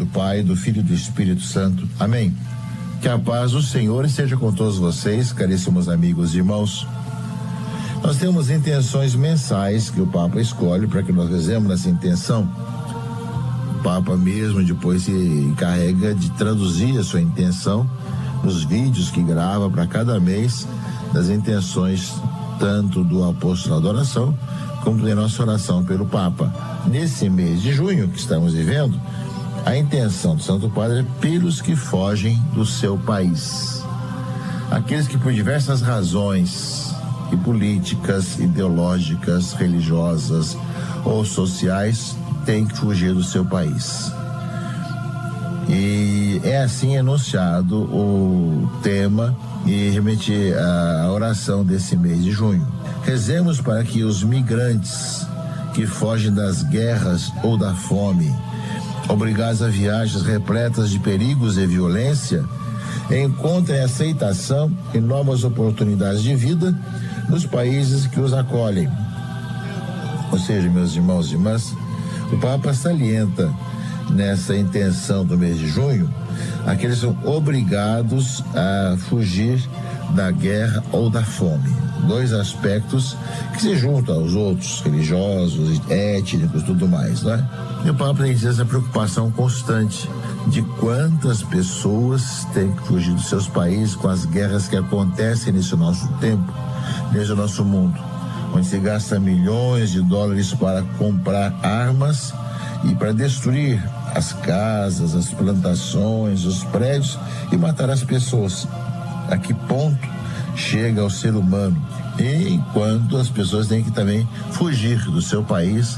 do Pai, do Filho e do Espírito Santo. Amém. Que a paz do Senhor esteja com todos vocês, caríssimos amigos e irmãos. Nós temos intenções mensais que o Papa escolhe para que nós rezemos nessa intenção. O Papa mesmo depois se encarrega de traduzir a sua intenção nos vídeos que grava para cada mês das intenções tanto do apostolado da oração como da nossa oração pelo Papa. Nesse mês de junho que estamos vivendo, a intenção do Santo Padre é pelos que fogem do seu país. Aqueles que por diversas razões e políticas, ideológicas, religiosas ou sociais têm que fugir do seu país. E é assim enunciado o tema e realmente a oração desse mês de junho. Rezemos para que os migrantes que fogem das guerras ou da fome, obrigados a viagens repletas de perigos e violência, encontrem aceitação e novas oportunidades de vida nos países que os acolhem. Ou seja, meus irmãos e irmãs, o Papa salienta nessa intenção do mês de junho aqueles que são obrigados a fugir da guerra ou da fome. Dois aspectos que se juntam aos outros, religiosos, étnicos, tudo mais, né? E o Papa tem essa preocupação constante de quantas pessoas têm que fugir dos seus países com as guerras que acontecem nesse nosso tempo, nesse nosso mundo, onde se gasta milhões de dólares para comprar armas e para destruir as casas, as plantações, os prédios e matar as pessoas. A que ponto chega o ser humano? E enquanto as pessoas têm que também fugir do seu país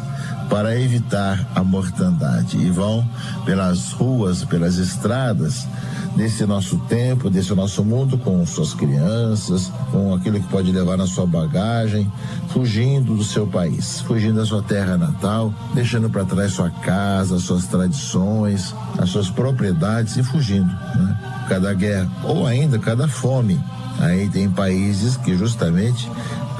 para evitar a mortandade e vão pelas ruas, pelas estradas desse nosso tempo, desse nosso mundo, com suas crianças, com aquilo que pode levar na sua bagagem, fugindo do seu país, fugindo da sua terra natal, deixando para trás sua casa, suas tradições, as suas propriedades e fugindo, né? Cada guerra ou ainda cada fome. Aí tem países que justamente,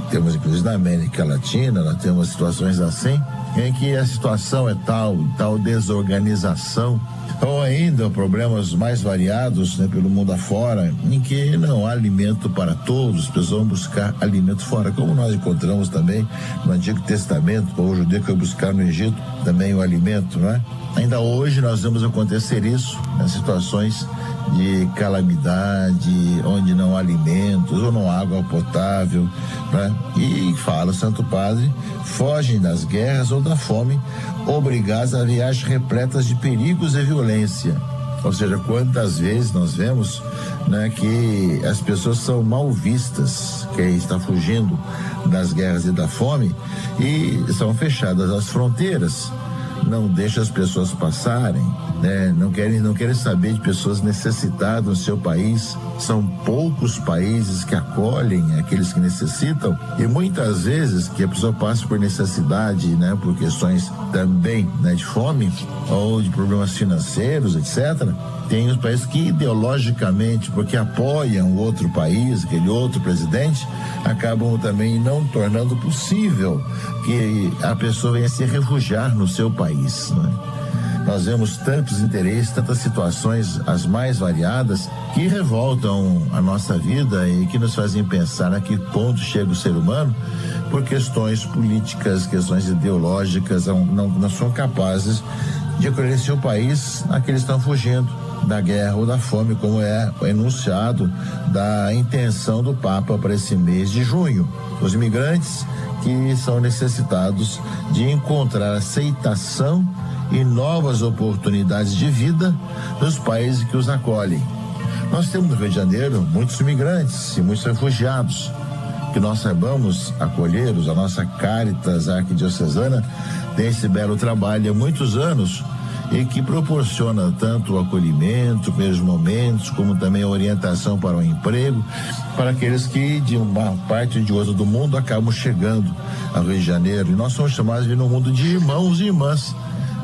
temos inclusive na América Latina, nós temos situações assim, em que a situação é tal desorganização, ou ainda problemas mais variados, né, pelo mundo afora, em que não há alimento para todos, as pessoas vão buscar alimento fora, como nós encontramos também no Antigo Testamento, o povo judeu que foi buscar no Egito também o alimento, não é? Ainda hoje nós vemos acontecer isso nas situações de calamidade, onde não há alimentos ou não há água potável, né? E fala o Santo Padre, fogem das guerras ou da fome, obrigados a viagens repletas de perigos e violência. Ou seja, quantas vezes nós vemos, né, que as pessoas são mal vistas, que está fugindo das guerras e da fome, e são fechadas as fronteiras, não deixa as pessoas passarem, né? Não querem saber de pessoas necessitadas no seu país. São poucos países que acolhem aqueles que necessitam, e muitas vezes que a pessoa passa por necessidade, né, por questões também, né, de fome ou de problemas financeiros, etc. Tem os países que ideologicamente, porque apoiam o outro país, aquele outro presidente, acabam também não tornando possível que a pessoa venha se refugiar no seu país, né? Nós vemos tantos interesses, tantas situações, as mais variadas, que revoltam a nossa vida e que nos fazem pensar a que ponto chega o ser humano por questões políticas, questões ideológicas, não são capazes de acolher seu país àqueles que estão fugindo da guerra ou da fome, como é o enunciado da intenção do Papa para esse mês de junho. Os imigrantes que são necessitados de encontrar aceitação e novas oportunidades de vida nos países que os acolhem. Nós temos no Rio de Janeiro muitos imigrantes e muitos refugiados que nós saibamos acolhê-los. A nossa Caritas Arquidiocesana tem esse belo trabalho há muitos anos e que proporciona tanto o acolhimento, primeiros momentos, como também a orientação para o emprego, para aqueles que de uma parte ou de outra do mundo acabam chegando ao Rio de Janeiro. E nós somos chamados de vir num mundo de irmãos e irmãs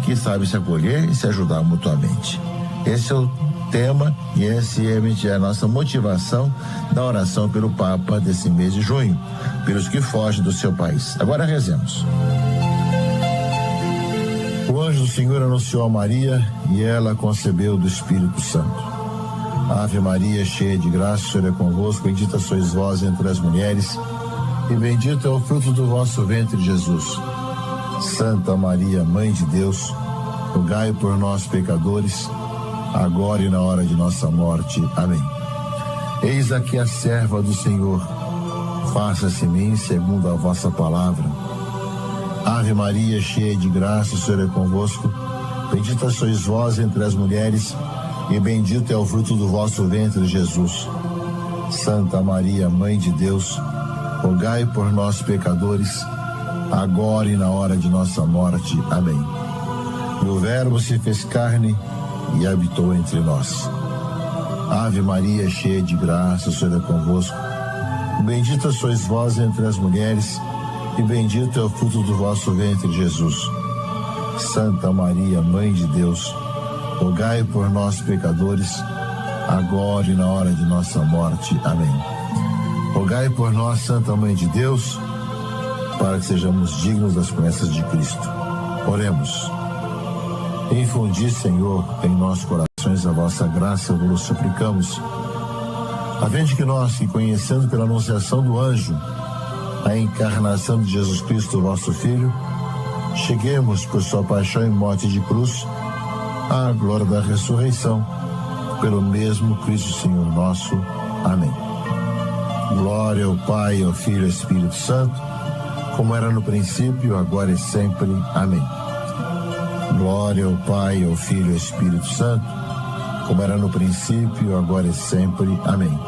que sabem se acolher e se ajudar mutuamente. Esse é o tema e essa é a nossa motivação da oração pelo Papa desse mês de junho, pelos que fogem do seu país. Agora rezemos. O anjo do Senhor anunciou a Maria e ela concebeu do Espírito Santo. Ave Maria, cheia de graça, o Senhor é convosco, bendita sois vós entre as mulheres, e bendito é o fruto do vosso ventre, Jesus. Santa Maria, Mãe de Deus, rogai por nós, pecadores, agora e na hora de nossa morte. Amém. Eis aqui a serva do Senhor, faça-se em mim segundo a vossa palavra. Ave Maria, cheia de graça, o Senhor é convosco, bendita sois vós entre as mulheres, e bendito é o fruto do vosso ventre, Jesus. Santa Maria, Mãe de Deus, rogai por nós, pecadores, agora e na hora de nossa morte. Amém. E o Verbo se fez carne e habitou entre nós. Ave Maria, cheia de graça, o Senhor é convosco. Bendita sois vós entre as mulheres, e bendito é o fruto do vosso ventre, Jesus. Santa Maria, Mãe de Deus, rogai por nós, pecadores, agora e na hora de nossa morte. Amém. Rogai por nós, Santa Mãe de Deus, para que sejamos dignos das promessas de Cristo. Oremos. Infundi, Senhor, em nossos corações a vossa graça, vos suplicamos, a fim de que nós, que conhecendo pela anunciação do anjo a encarnação de Jesus Cristo, vosso Filho, cheguemos por sua paixão e morte de cruz à glória da ressurreição, pelo mesmo Cristo Senhor nosso. Amém. Glória ao Pai, ao Filho e ao Espírito Santo, como era no princípio, agora e sempre. Amém. Glória ao Pai, ao Filho e ao Espírito Santo, como era no princípio, agora e sempre. Amém.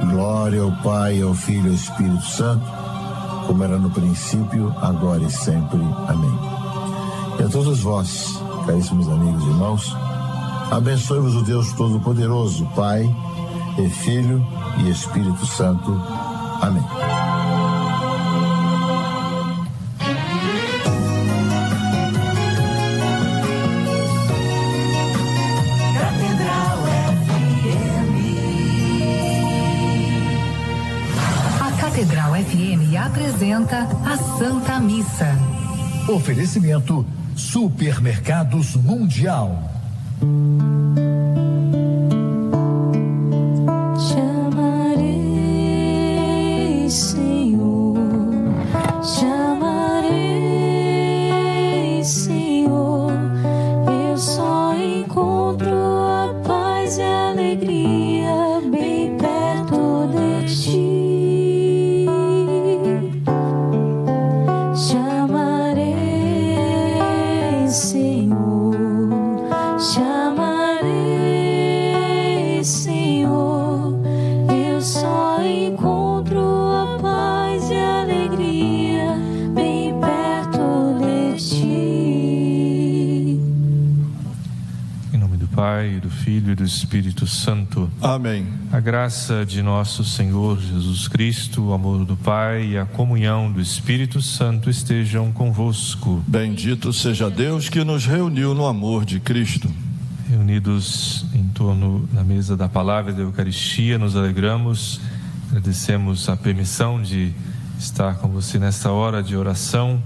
Glória ao Pai, ao Filho e ao Espírito Santo, como era no princípio, agora e sempre. Amém. E a todos vós, caríssimos amigos e irmãos, abençoe-vos o Deus Todo-Poderoso, Pai, e Filho e Espírito Santo. Amém. Catedral FM apresenta a Santa Missa. Oferecimento Supermercados Mundial. Chamarei, Senhor, chamarei, Senhor, eu só encontro a paz e a alegria bem perto de ti. Pai, do Filho e do Espírito Santo. Amém. A graça de nosso Senhor Jesus Cristo, o amor do Pai e a comunhão do Espírito Santo estejam convosco. Bendito seja Deus que nos reuniu no amor de Cristo. Reunidos em torno da mesa da palavra da Eucaristia, nos alegramos, agradecemos a permissão de estar com você nesta hora de oração,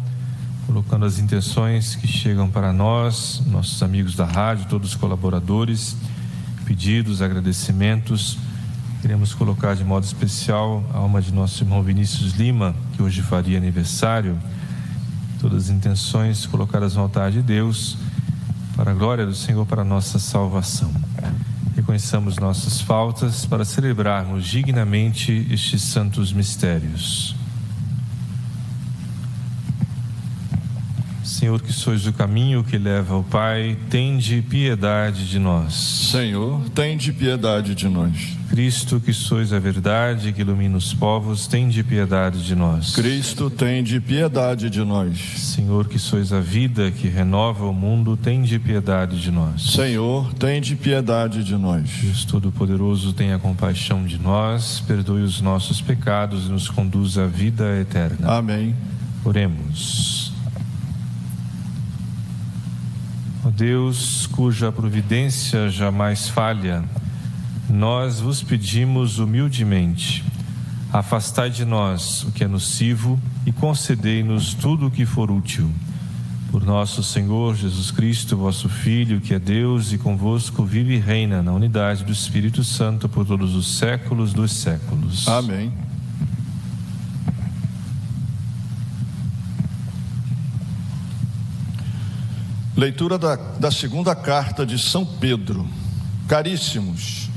colocando as intenções que chegam para nós, nossos amigos da rádio, todos os colaboradores, pedidos, agradecimentos. Queremos colocar de modo especial a alma de nosso irmão Vinícius Lima, que hoje faria aniversário. Todas as intenções colocadas no altar de Deus, para a glória do Senhor, para a nossa salvação. Reconheçamos nossas faltas para celebrarmos dignamente estes santos mistérios. Senhor, que sois o caminho que leva ao Pai, tende piedade de nós. Senhor, tende piedade de nós. Cristo, que sois a verdade que ilumina os povos, tende piedade de nós. Cristo, tende piedade de nós. Senhor, que sois a vida que renova o mundo, tende piedade de nós. Senhor, tende piedade de nós. Deus Todo-Poderoso, tenha compaixão de nós, perdoe os nossos pecados e nos conduza à vida eterna. Amém. Oremos. Ó Deus, cuja providência jamais falha, nós vos pedimos humildemente, afastai de nós o que é nocivo e concedei-nos tudo o que for útil. Por nosso Senhor Jesus Cristo, vosso Filho, que é Deus e convosco vive e reina na unidade do Espírito Santo por todos os séculos dos séculos. Amém. Leitura da segunda carta de São Pedro. Caríssimos,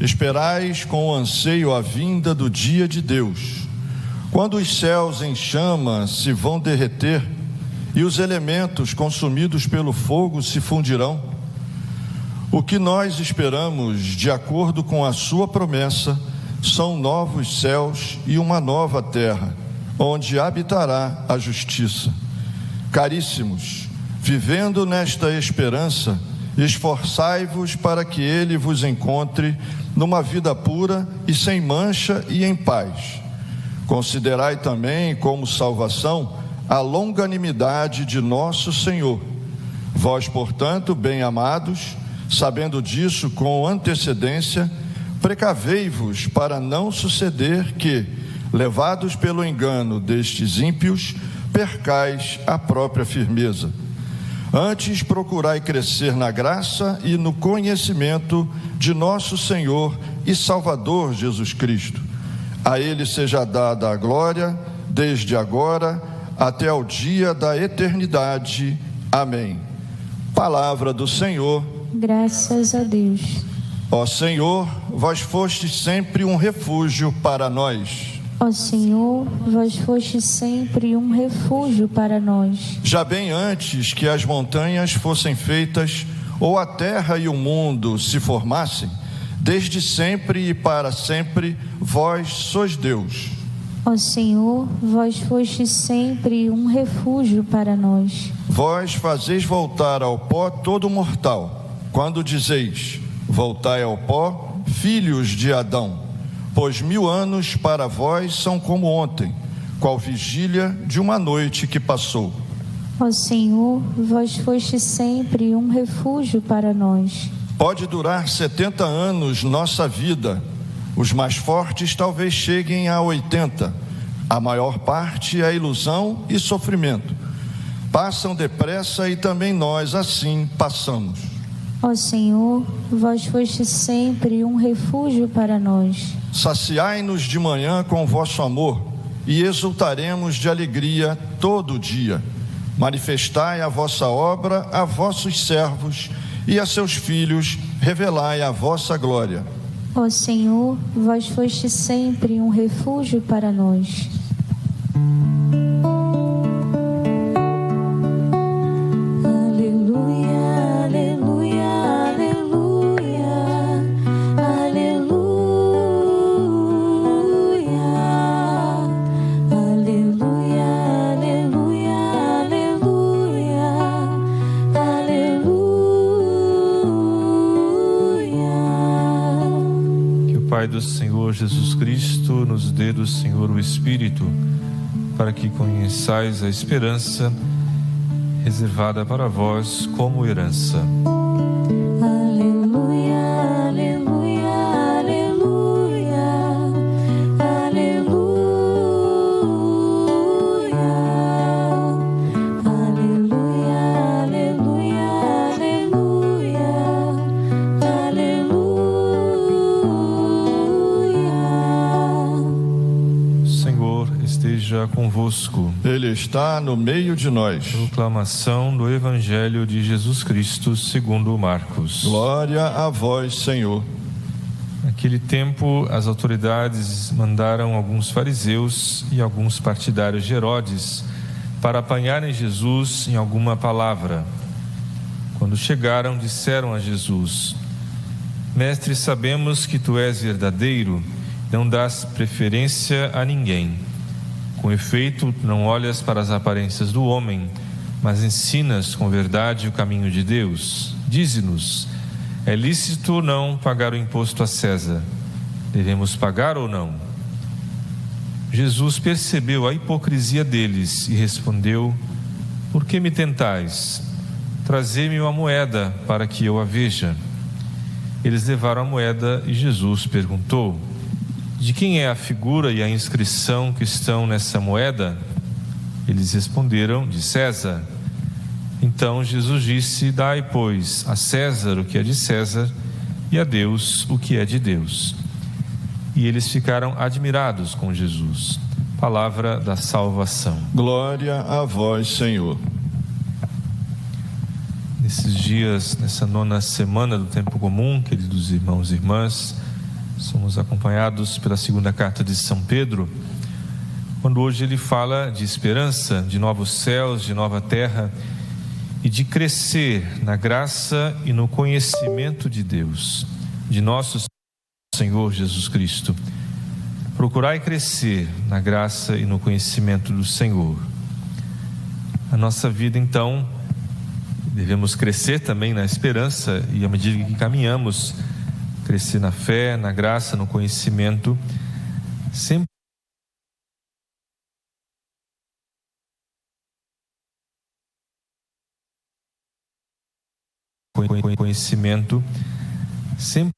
esperais com anseio a vinda do dia de Deus, quando os céus em chama se vão derreter e os elementos consumidos pelo fogo se fundirão. O que nós esperamos, de acordo com a sua promessa, são novos céus e uma nova terra, onde habitará a justiça. Caríssimos, vivendo nesta esperança, esforçai-vos para que ele vos encontre numa vida pura e sem mancha e em paz. Considerai também como salvação a longanimidade de nosso Senhor. Vós, portanto, bem-amados, sabendo disso com antecedência, precavei-vos para não suceder que, levados pelo engano destes ímpios, percais a própria firmeza. Antes, procurai crescer na graça e no conhecimento de nosso Senhor e Salvador Jesus Cristo. A Ele seja dada a glória, desde agora até ao dia da eternidade. Amém. Palavra do Senhor. Graças a Deus. Ó Senhor, vós fostes sempre um refúgio para nós. Ó Senhor, vós fostes sempre um refúgio para nós. Já bem antes que as montanhas fossem feitas, ou a terra e o mundo se formassem, desde sempre e para sempre, vós sois Deus. Ó Senhor, vós fostes sempre um refúgio para nós. Vós fazeis voltar ao pó todo mortal, quando dizeis, voltai ao pó, filhos de Adão. Pois 1000 anos para vós são como ontem, qual vigília de uma noite que passou. Ó Senhor, vós fostes sempre um refúgio para nós. Pode durar 70 anos nossa vida, os mais fortes talvez cheguem a 80, a maior parte é ilusão e sofrimento. Passam depressa e também nós assim passamos. Ó Senhor, vós fostes sempre um refúgio para nós. Saciai-nos de manhã com vosso amor e exultaremos de alegria todo o dia. Manifestai a vossa obra a vossos servos e a seus filhos revelai a vossa glória. Ó Senhor, vós fostes sempre um refúgio para nós. Pai do Senhor Jesus Cristo, nos dê do Senhor o Espírito, para que conheçais a esperança reservada para vós como herança. Aleluia, aleluia, aleluia, aleluia, aleluia, aleluia, aleluia, aleluia. Senhor esteja convosco. Ele está no meio de nós. Proclamação do Evangelho de Jesus Cristo segundo Marcos. Glória a vós, Senhor. Naquele tempo, as autoridades mandaram alguns fariseus e alguns partidários de Herodes para apanharem Jesus em alguma palavra. Quando chegaram, disseram a Jesus: Mestre, sabemos que tu és verdadeiro, não dás preferência a ninguém. Com efeito, não olhas para as aparências do homem, mas ensinas com verdade o caminho de Deus. Dize-nos, é lícito ou não pagar o imposto a César? Devemos pagar ou não? Jesus percebeu a hipocrisia deles e respondeu: Por que me tentais? Trazei-me uma moeda para que eu a veja. Eles levaram a moeda e Jesus perguntou: De quem é a figura e a inscrição que estão nessa moeda? Eles responderam: De César. Então Jesus disse: dai, pois, a César o que é de César e a Deus o que é de Deus. E eles ficaram admirados com Jesus. Palavra da salvação. Glória a vós, Senhor. Nesses dias, nessa 9ª semana do tempo comum, queridos irmãos e irmãs, somos acompanhados pela segunda carta de São Pedro, quando hoje ele fala de esperança, de novos céus, de nova terra, e de crescer na graça e no conhecimento de Deus, de nosso Senhor Jesus Cristo. Procurai crescer na graça e no conhecimento do Senhor. A nossa vida, então, devemos crescer também na esperança, e à medida que caminhamos, crescer na fé, na graça, no conhecimento, sempre conhecimento, sempre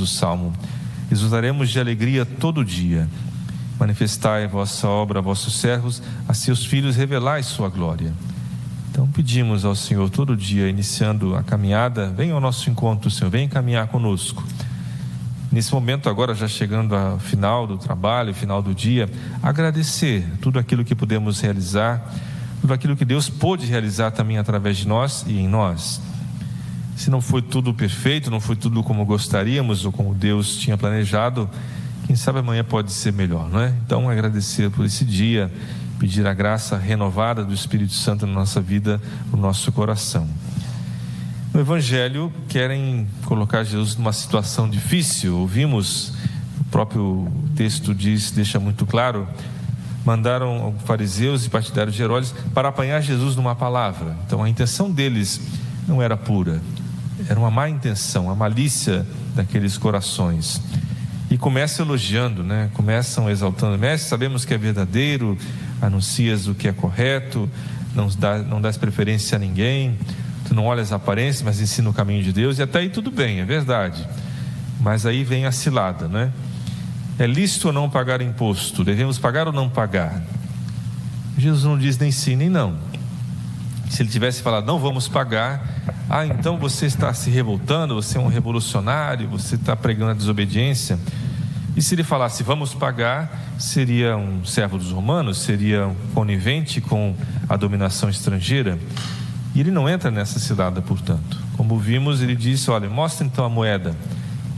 o Salmo, exultaremos de alegria todo dia. Manifestai vossa obra a vossos servos, a seus filhos revelai sua glória. Então pedimos ao Senhor todo dia, iniciando a caminhada, venha ao nosso encontro, Senhor, venha caminhar conosco. Nesse momento agora, já chegando ao final do trabalho, final do dia, agradecer tudo aquilo que pudemos realizar, tudo aquilo que Deus pôde realizar também através de nós e em nós. Se não foi tudo perfeito, não foi tudo como gostaríamos ou como Deus tinha planejado, quem sabe amanhã pode ser melhor, não é? Então agradecer por esse dia, pedir a graça renovada do Espírito Santo na nossa vida, no nosso coração. No Evangelho querem colocar Jesus numa situação difícil. Ouvimos, o próprio texto deixa muito claro, mandaram fariseus e partidários de Herodes para apanhar Jesus numa palavra. Então a intenção deles não era pura, era uma má intenção, a malícia daqueles corações. E começam elogiando, né? Começam exaltando: mestre, sabemos que é verdadeiro, anuncias o que é correto, não dás preferência a ninguém, tu não olhas a aparência, mas ensina o caminho de Deus. E até aí tudo bem, é verdade. Mas aí vem a cilada, né? É lícito ou não pagar imposto? Devemos pagar ou não pagar? Jesus não diz nem sim nem não. Se ele tivesse falado, não vamos pagar, então você está se revoltando, você é um revolucionário, você está pregando a desobediência. E se ele falasse, vamos pagar, seria um servo dos romanos, seria um conivente com a dominação estrangeira. E ele não entra nessa cilada, portanto. Como vimos, ele disse, olha, mostra então a moeda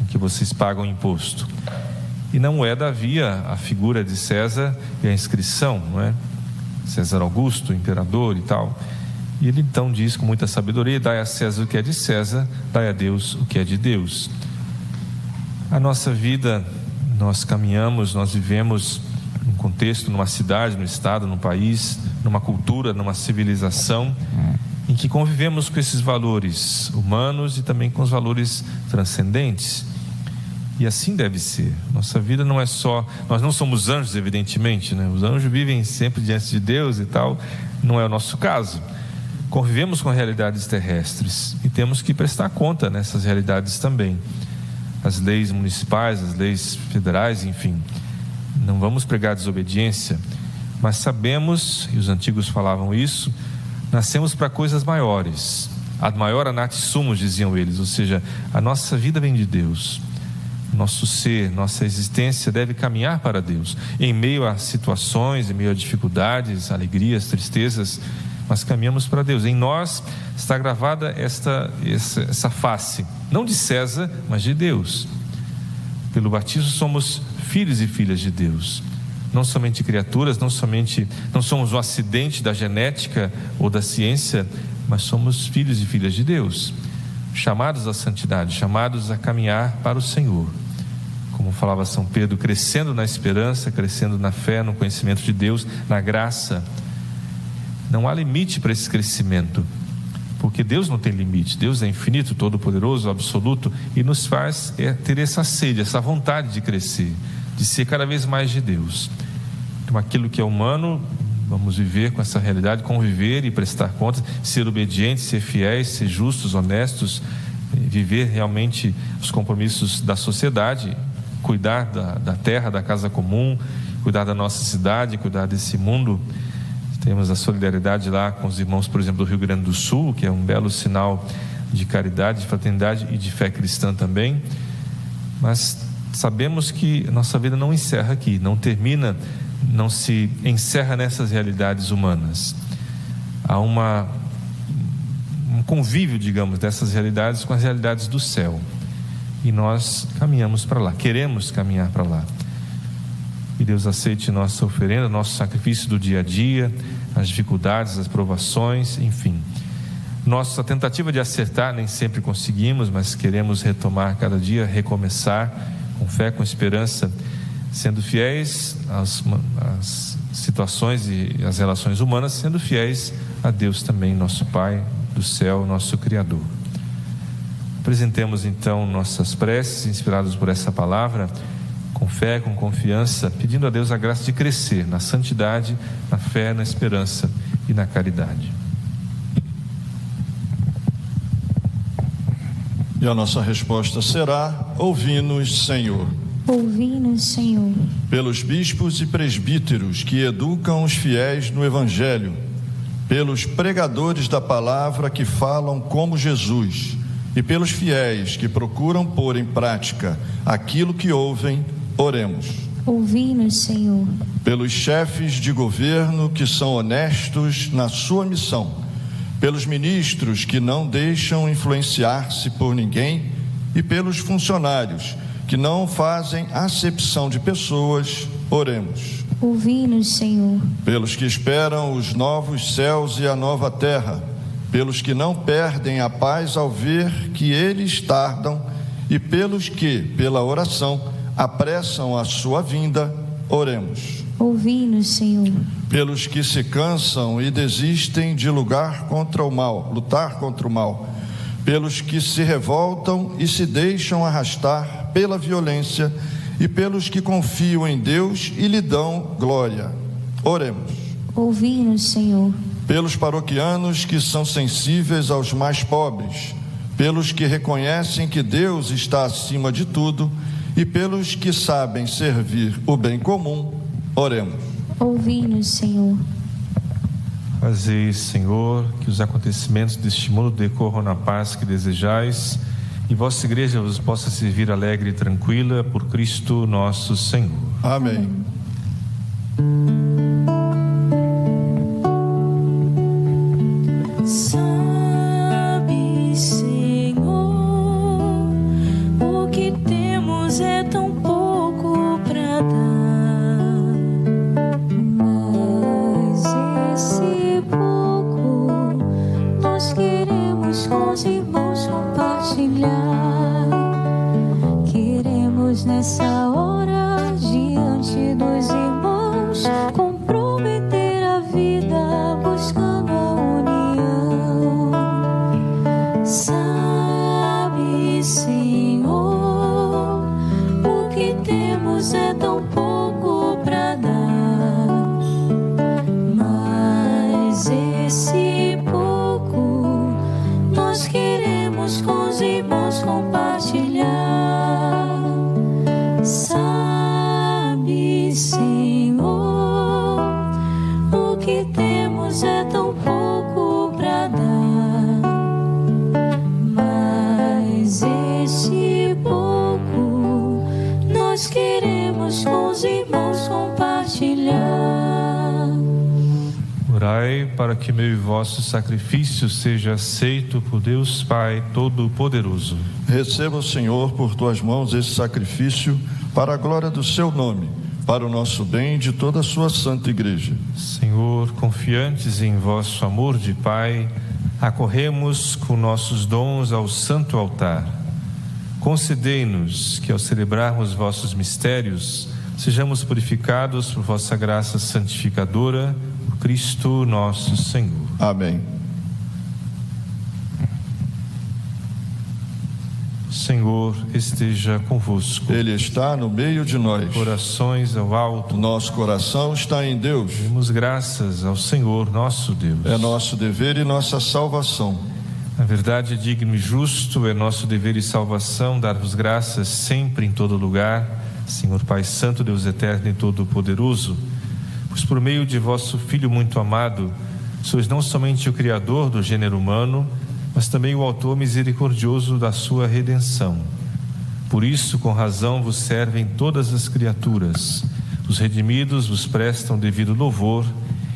em que vocês pagam imposto. E na moeda havia a figura de César e a inscrição, não é? César Augusto, imperador e tal. E ele então diz com muita sabedoria: dai a César o que é de César, dai a Deus o que é de Deus. A nossa vida, nós caminhamos, nós vivemos num contexto, numa cidade, num estado, num país, numa cultura, numa civilização em que convivemos com esses valores humanos e também com os valores transcendentes. E assim deve ser. Nossa vida não é só... Nós não somos anjos, evidentemente, né? Os anjos vivem sempre diante de Deus e tal. Não é o nosso caso. Convivemos com realidades terrestres e temos que prestar conta nessas realidades também. As leis municipais, as leis federais, enfim. Não vamos pregar desobediência, mas sabemos, e os antigos falavam isso, nascemos para coisas maiores. Ad maior nat sumus, diziam eles, ou seja, a nossa vida vem de Deus. Nosso ser, nossa existência deve caminhar para Deus. Em meio a situações, em meio a dificuldades, alegrias, tristezas, nós caminhamos para Deus. Em nós está gravada essa face, não de César, mas de Deus. Pelo batismo somos filhos e filhas de Deus. Não somente criaturas, não somos um acidente da genética ou da ciência, mas somos filhos e filhas de Deus, chamados à santidade, chamados a caminhar para o Senhor. Como falava São Pedro, crescendo na esperança, crescendo na fé, no conhecimento de Deus, na graça. Não há limite para esse crescimento, porque Deus não tem limite. Deus é infinito, todo-poderoso, absoluto, e nos faz ter essa sede, essa vontade de crescer, de ser cada vez mais de Deus. Então, aquilo que é humano, vamos viver com essa realidade, conviver e prestar contas, ser obedientes, ser fiéis, ser justos, honestos, viver realmente os compromissos da sociedade, cuidar da terra, da casa comum, cuidar da nossa cidade, cuidar desse mundo. Temos a solidariedade lá com os irmãos, por exemplo, do Rio Grande do Sul, que é um belo sinal de caridade, de fraternidade e de fé cristã também. Mas sabemos que nossa vida não encerra aqui, não termina, não se encerra nessas realidades humanas. Há um convívio, digamos, dessas realidades com as realidades do céu. E nós caminhamos para lá, queremos caminhar para lá. Que Deus aceite nossa oferenda, nosso sacrifício do dia a dia, as dificuldades, as provações, enfim. Nossa tentativa de acertar nem sempre conseguimos, mas queremos retomar cada dia, recomeçar com fé, com esperança, sendo fiéis às situações e às relações humanas, sendo fiéis a Deus também, nosso Pai do céu, nosso Criador. Apresentemos então nossas preces, inspiradas por essa palavra, com fé, com confiança, pedindo a Deus a graça de crescer na santidade, na fé, na esperança e na caridade. E a nossa resposta será: ouvi-nos, Senhor. Ouvi-nos, Senhor. Pelos bispos e presbíteros que educam os fiéis no Evangelho, pelos pregadores da palavra que falam como Jesus, e pelos fiéis que procuram pôr em prática aquilo que ouvem, oremos. Ouvi-nos, Senhor. Pelos chefes de governo que são honestos na sua missão, pelos ministros que não deixam influenciar-se por ninguém e pelos funcionários que não fazem acepção de pessoas, oremos. Ouvi-nos, Senhor. Pelos que esperam os novos céus e a nova terra, pelos que não perdem a paz ao ver que eles tardam e pelos que, pela oração, apressam a sua vinda, oremos. Ouvi-nos, Senhor. Pelos que se cansam e desistem de lutar contra o mal, pelos que se revoltam e se deixam arrastar pela violência e pelos que confiam em Deus e lhe dão glória, oremos. Ouvi-nos, Senhor. Pelos paroquianos que são sensíveis aos mais pobres, pelos que reconhecem que Deus está acima de tudo e pelos que sabem servir o bem comum, oremos. Ouvi-nos, Senhor. Fazei, Senhor, que os acontecimentos deste mundo decorram na paz que desejais e vossa igreja vos possa servir alegre e tranquila por Cristo nosso Senhor. Amém. Sabe, Senhor, o que temos é tão pouco para dar, mas esse pouco tenho pouco pra dar, mas esse pouco nós queremos com os irmãos compartilhar. Orai para que meu e vosso sacrifício seja aceito por Deus Pai Todo-Poderoso. Receba, Senhor, por tuas mãos esse sacrifício para a glória do seu nome, para o nosso bem e de toda a sua santa igreja. Senhor, confiantes em vosso amor de Pai, acorremos com nossos dons ao santo altar. Concedei-nos que, ao celebrarmos vossos mistérios, sejamos purificados por vossa graça santificadora, por Cristo nosso Senhor. Amém. Senhor esteja convosco. Ele está no meio de nós. Corações ao alto. Nosso coração está em Deus. Demos graças ao Senhor nosso Deus. É nosso dever e nossa salvação. Na verdade, digno e justo é nosso dever e salvação dar-vos graças sempre em todo lugar, Senhor Pai Santo, Deus eterno e todo-poderoso, pois por meio de vosso Filho muito amado, sois não somente o Criador do gênero humano, mas também o autor misericordioso da sua redenção. Por isso, com razão, vos servem todas as criaturas. Os redimidos vos prestam devido louvor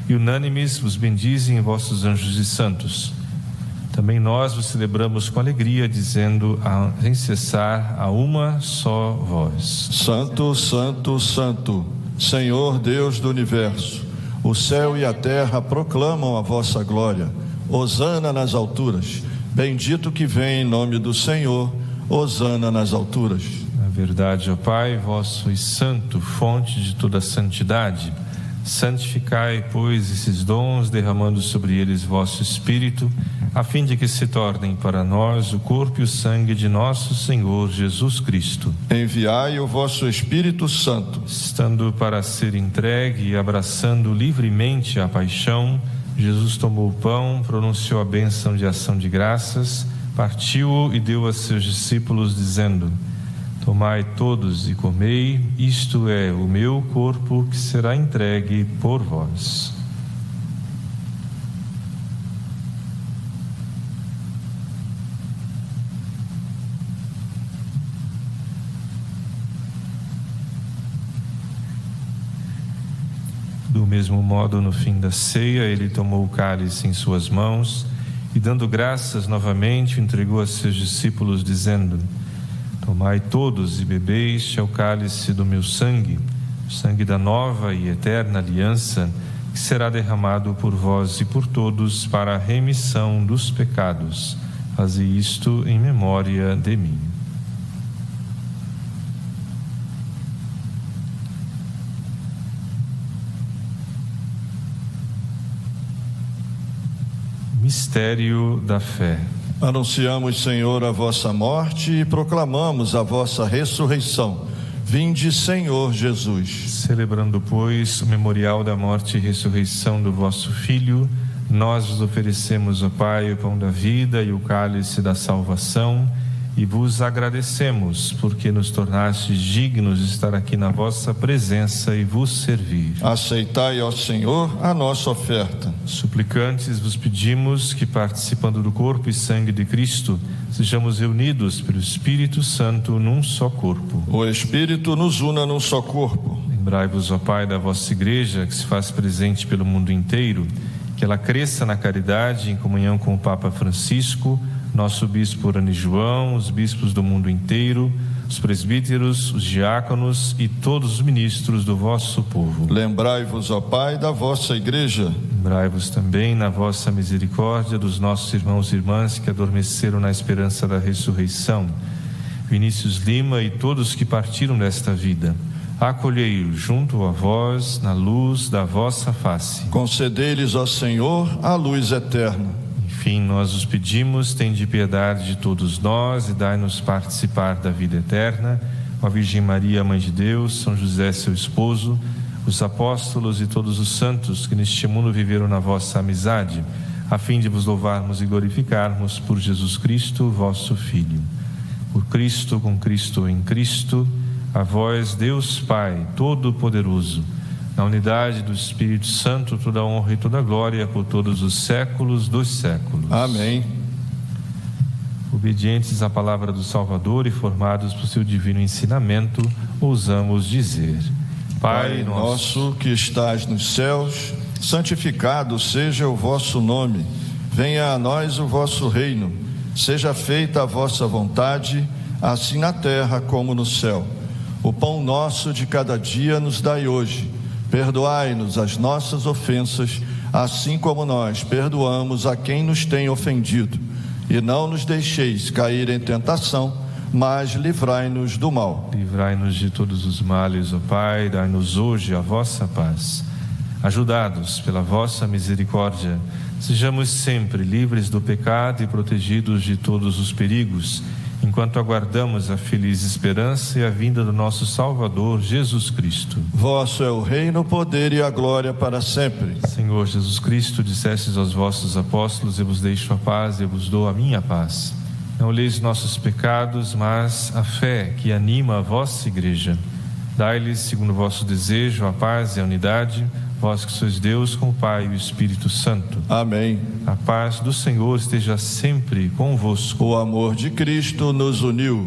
e unânimes vos bendizem vossos anjos e santos. Também nós vos celebramos com alegria, dizendo sem cessar a uma só voz: Santo, Santo, Santo, Senhor Deus do universo, o céu e a terra proclamam a vossa glória. Hosana nas alturas, bendito que vem em nome do Senhor, hosana nas alturas. Na verdade, ó Pai, vós sois santo, fonte de toda santidade. Santificai, pois, esses dons, derramando sobre eles vosso Espírito, a fim de que se tornem para nós o corpo e o sangue de nosso Senhor Jesus Cristo. Enviai o vosso Espírito Santo. Estando para ser entregue e abraçando livremente a paixão, Jesus tomou o pão, pronunciou a bênção de ação de graças, partiu-o e deu a seus discípulos, dizendo: Tomai todos e comei, isto é o meu corpo que será entregue por vós. Do mesmo modo, no fim da ceia, ele tomou o cálice em suas mãos e, dando graças novamente, o entregou a seus discípulos, dizendo: Tomai todos e bebeis, este é o cálice do meu sangue, o sangue da nova e eterna aliança, que será derramado por vós e por todos para a remissão dos pecados. Fazei isto em memória de mim. Mistério da fé. Anunciamos, Senhor, a vossa morte e proclamamos a vossa ressurreição. Vinde, Senhor Jesus. Celebrando, pois, o memorial da morte e ressurreição do vosso Filho, nós vos oferecemos, ó Pai, o pão da vida e o cálice da salvação, e vos agradecemos, porque nos tornastes dignos de estar aqui na vossa presença e vos servir. Aceitai, ó Senhor, a nossa oferta. Suplicantes, vos pedimos que, participando do corpo e sangue de Cristo, sejamos reunidos pelo Espírito Santo num só corpo. O Espírito nos una num só corpo. Lembrai-vos, ó Pai, da vossa Igreja, que se faz presente pelo mundo inteiro, que ela cresça na caridade, em comunhão com o Papa Francisco, nosso bispo Urani João, os bispos do mundo inteiro, os presbíteros, os diáconos e todos os ministros do vosso povo. Lembrai-vos, ó Pai, da vossa Igreja. Lembrai-vos também, na vossa misericórdia, dos nossos irmãos e irmãs que adormeceram na esperança da ressurreição. Vinícius Lima e todos que partiram desta vida. Acolhei-os junto a vós, na luz da vossa face. Concedei-lhes, ó Senhor, a luz eterna. Enfim, nós os pedimos, tende piedade de todos nós e dai-nos participar da vida eterna. Com a Virgem Maria, Mãe de Deus, São José, seu esposo, os apóstolos e todos os santos que neste mundo viveram na vossa amizade, a fim de vos louvarmos e glorificarmos por Jesus Cristo, vosso Filho. Por Cristo, com Cristo, em Cristo, a vós, Deus Pai Todo-Poderoso, na unidade do Espírito Santo, toda honra e toda glória por todos os séculos dos séculos. Amém. Obedientes à palavra do Salvador e formados por seu divino ensinamento, ousamos dizer: Pai nosso que estás nos céus, santificado seja o vosso nome. Venha a nós o vosso reino. Seja feita a vossa vontade, assim na terra como no céu. O pão nosso de cada dia nos dai hoje. Perdoai-nos as nossas ofensas, assim como nós perdoamos a quem nos tem ofendido. E não nos deixeis cair em tentação, mas livrai-nos do mal. Livrai-nos de todos os males, ó Pai, dai-nos hoje a vossa paz. Ajudados pela vossa misericórdia, sejamos sempre livres do pecado e protegidos de todos os perigos, enquanto aguardamos a feliz esperança e a vinda do nosso Salvador, Jesus Cristo. Vosso é o reino, o poder e a glória para sempre. Senhor Jesus Cristo, dissestes aos vossos apóstolos: eu vos deixo a paz, eu vos dou a minha paz. Não olheis nossos pecados, mas a fé que anima a vossa igreja. Dai-lhes, segundo o vosso desejo, a paz e a unidade, vós que sois Deus com o Pai e o Espírito Santo. Amém. A paz do Senhor esteja sempre convosco. O amor de Cristo nos uniu.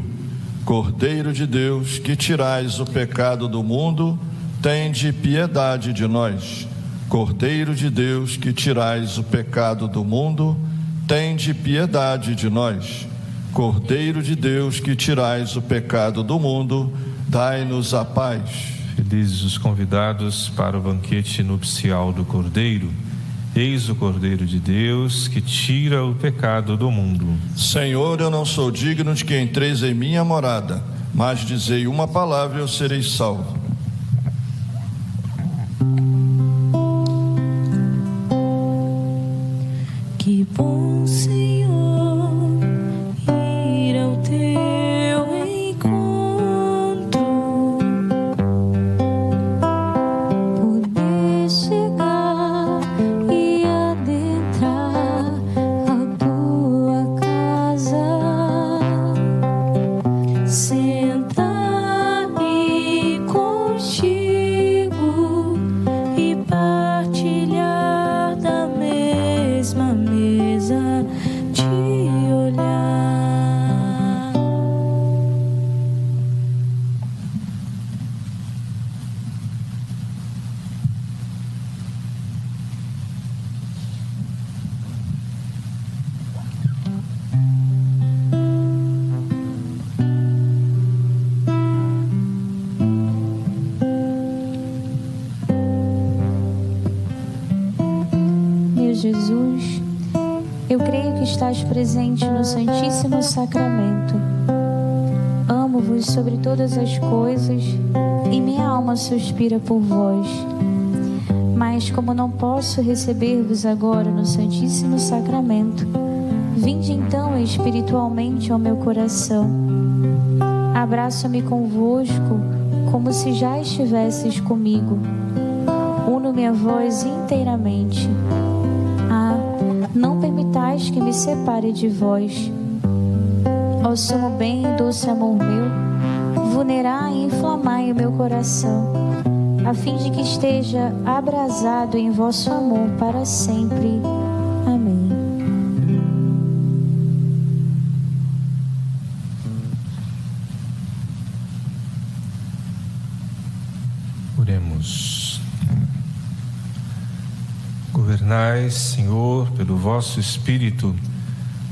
Cordeiro de Deus, que tirais o pecado do mundo, tende piedade de nós. Cordeiro de Deus, que tirais o pecado do mundo, tende piedade de nós. Cordeiro de Deus, que tirais o pecado do mundo, dai-nos a paz. Felizes os convidados para o banquete nupcial do Cordeiro. Eis o Cordeiro de Deus, que tira o pecado do mundo. Senhor, eu não sou digno de que entreis em minha morada, mas dizei uma palavra e eu serei salvo. Que bom, Senhor, ir ao teu encontro, poder chegar e adentrar a tua casa, sentar-me contigo e partilhar da mesma mesa, te olhar. Meu Jesus, eu creio que estás presente no Santíssimo Sacramento. Amo-vos sobre todas as coisas e minha alma suspira por vós. Mas como não posso receber-vos agora no Santíssimo Sacramento, vinde então espiritualmente ao meu coração. Abraço-me convosco como se já estivesses comigo. Uno-me a vós inteiramente. Não permitais que me separe de vós. Ó sumo bem e doce amor meu, vulnerai e inflamai o meu coração, a fim de que esteja abrasado em vosso amor para sempre. Amém. Oremos. Governais, Senhor, pelo vosso Espírito,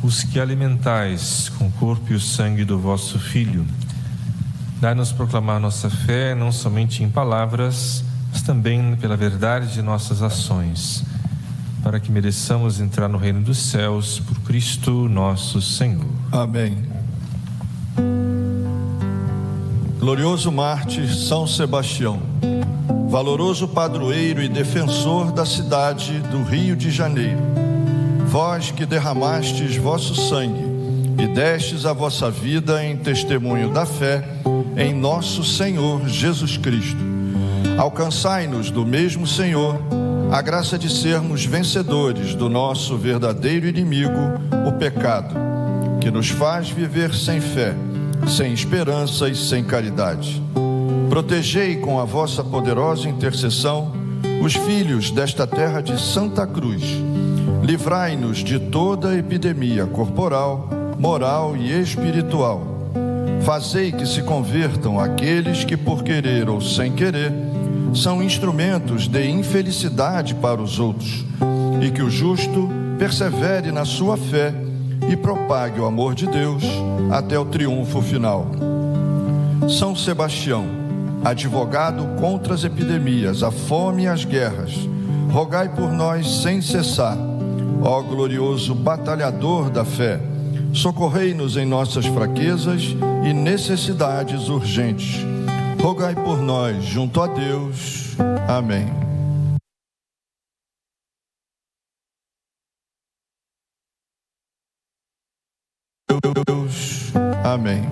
os que alimentais com o corpo e o sangue do vosso Filho. Dai-nos proclamar nossa fé, não somente em palavras, mas também pela verdade de nossas ações, para que mereçamos entrar no reino dos céus por Cristo nosso Senhor. Amém. Glorioso mártir São Sebastião, valoroso padroeiro e defensor da cidade do Rio de Janeiro, vós que derramastes vosso sangue e destes a vossa vida em testemunho da fé em nosso Senhor Jesus Cristo, alcançai-nos do mesmo Senhor a graça de sermos vencedores do nosso verdadeiro inimigo, o pecado, que nos faz viver sem fé, sem esperança e sem caridade. Protegei com a vossa poderosa intercessão os filhos desta terra de Santa Cruz. Livrai-nos de toda epidemia corporal, moral e espiritual. Fazei que se convertam aqueles que, por querer ou sem querer, são instrumentos de infelicidade para os outros, e que o justo persevere na sua fé e propague o amor de Deus até o triunfo final. São Sebastião, advogado contra as epidemias, a fome e as guerras, rogai por nós sem cessar. Ó glorioso batalhador da fé, socorrei-nos em nossas fraquezas e necessidades urgentes. Rogai por nós junto a Deus. Amém. Deus. Amém.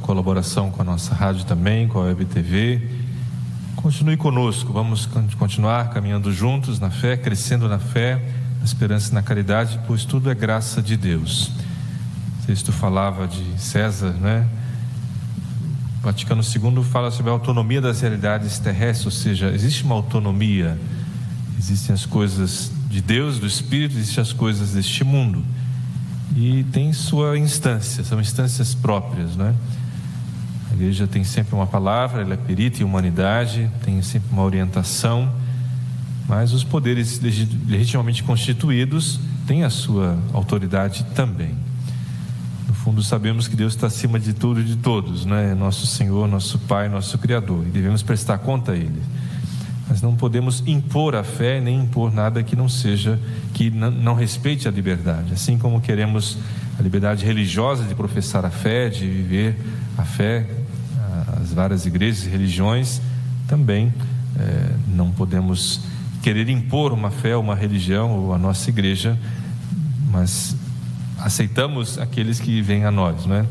Colaboração com a nossa rádio também, com a Web TV. Continue conosco, vamos continuar caminhando juntos na fé, crescendo na fé, na esperança e na caridade, pois tudo é graça de Deus. O texto falava de César, né? O Vaticano II fala sobre a autonomia das realidades terrestres, ou seja, existe uma autonomia, existem as coisas de Deus, do Espírito, existem as coisas deste mundo, e tem sua instância, são instâncias próprias, né? A igreja tem sempre uma palavra, ela é perita em humanidade, tem sempre uma orientação, mas os poderes legitimamente constituídos têm a sua autoridade também. No fundo, sabemos que Deus está acima de tudo e de todos, né? Nosso Senhor, nosso Pai, nosso Criador, e devemos prestar conta a Ele. Mas não podemos impor a fé, nem impor nada que não seja, que não respeite a liberdade. Assim como queremos a liberdade religiosa de professar a fé, de viver a fé, as várias igrejas e religiões, também não podemos querer impor uma fé, uma religião ou a nossa igreja, mas aceitamos aqueles que vêm a nós, não é?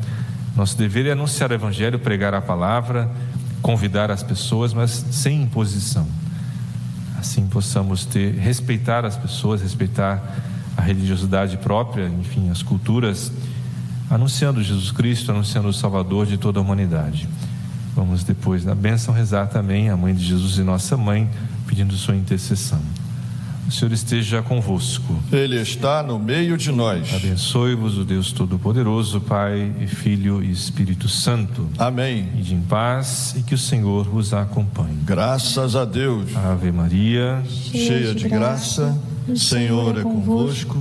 Nosso dever é anunciar o Evangelho, pregar a palavra, convidar as pessoas, mas sem imposição. Assim possamos respeitar as pessoas, respeitar a religiosidade própria, enfim, as culturas, anunciando Jesus Cristo, anunciando o Salvador de toda a humanidade. Vamos depois da bênção rezar também a Mãe de Jesus e nossa Mãe, pedindo sua intercessão. O Senhor esteja convosco. Ele está no meio de nós. Abençoe-vos o Deus Todo-Poderoso, Pai e Filho e Espírito Santo. Amém. Ide em paz e que o Senhor vos acompanhe. Graças a Deus. Ave Maria, cheia de graça, o Senhor é convosco.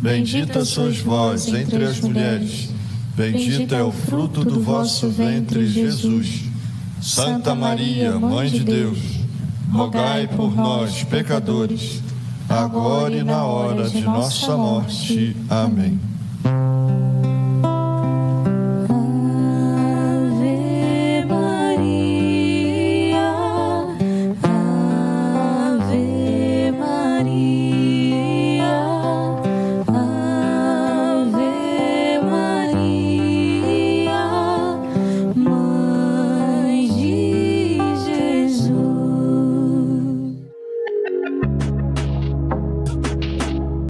Bendita sois vós entre as mulheres. Bendito é o fruto do vosso ventre, Jesus. Santa Maria, Mãe de Deus, rogai por nós, pecadores, agora e na hora de nossa morte. Amém.